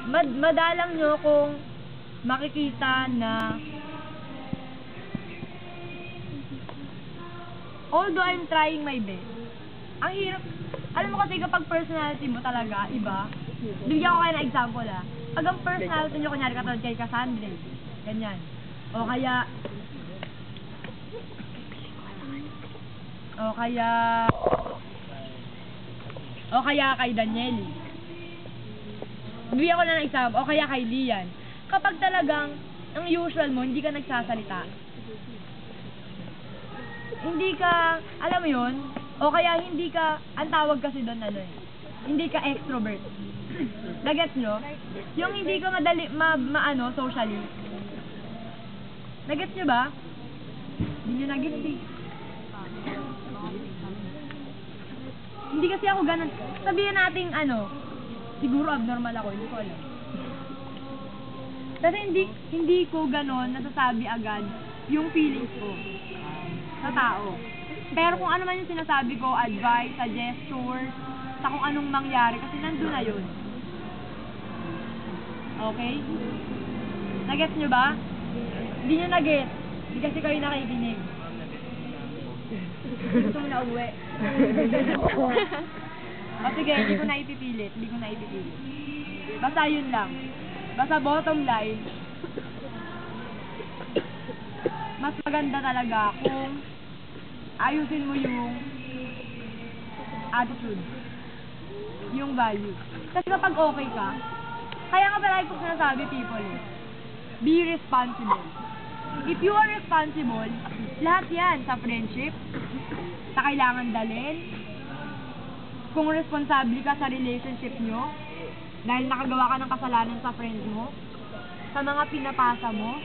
Madalang nyo kung makikita na although I'm trying my best, ang hirap, alam mo kasi kapag personality mo talaga, iba, bigyan ko kayo ng example pag ang personality nyo, kunyari katulad kay Cassandra, ganyan, o kaya kay Danielle, bigyan ko na ng example, o kaya kay Lian, kapag talagang, ang usual mo, hindi ka nagsasalita, hindi ka, alam mo yun, o kaya hindi ka, ang tawag kasi doon hindi ka extrovert. Nagets nyo? Yung hindi ka madali, socially. Nagets nyo ba? Hindi nyo nagets eh. Hindi kasi ako ganun. Sabihin natin, siguro abnormal ako, hindi ko alam. Kasi hindi ko ganun nasasabi agad yung feelings ko sa tao. Pero kung ano man yung sinasabi ko, advice, suggestions, sa kung anong mangyari, kasi nandun na yun. Okay? Nagets nyo ba? Hindi nyo nagets. Hindi kasi kayo nakikinig. Gusto mo na uwi. O sige, hindi ko na ipipilit. Basta yun lang. Basta bottom line, mas maganda talaga kung ayusin mo yung attitude, yung value. Kasi kapag okay ka, kaya nga palagi ko sinasabi people be responsible. If you are responsible, lahat yan sa friendship, sa kailangan dalhin, kung responsable ka sa relationship nyo, dahil nakagawa ka ng kasalanan sa friends mo, sa mga pinapasa mo,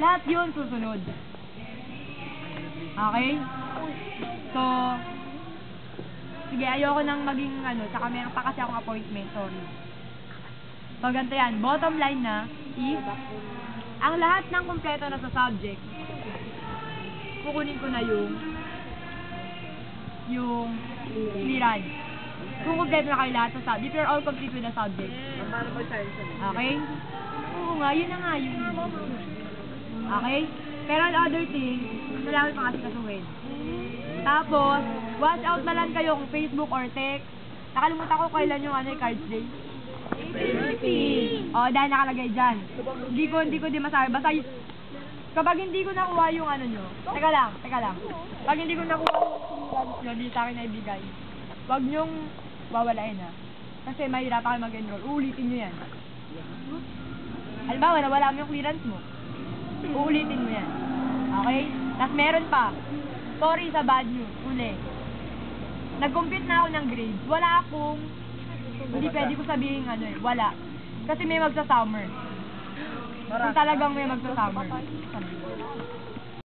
lahat yun susunod. Okay? So, sige, ayoko nang maging saka meron pa kasi akong appointment, sorry. So, ganito yan. Bottom line na, is, ang lahat ng kumpleto na sa subject, kukunin ko na yung clearance. Kung kumpleto na kayo lahat sa subject, if you're all complete with the subject. Okay? Oo nga, yun na nga yun. Okay? Pero on other thing, kailangan pang asikasuhin. Tapos, watch out na lang kayo kung Facebook or text. Nakalimutan ko kailan yung cards day. Dahil nakalagay dyan. Hindi ko din masabi. Basta, kapag hindi ko nakuha yung nyo, teka lang. Pag hindi ko nakuha yung nyo, hindi sa akin na ibigay. Huwag nyong wawalain Kasi mahirap kayo mag-enroll. Uulitin nyo yan. Halimbawa, nawala mo yung clearance mo. Uulitin mo yan. Okay? Tapos meron pa. Sorry sa bad news. Uli. Nag-compute na ako ng grades. Wala akong, hindi pwede ko sabihin wala. Kasi may magsa-summer. Kung talagang may magsa-summer.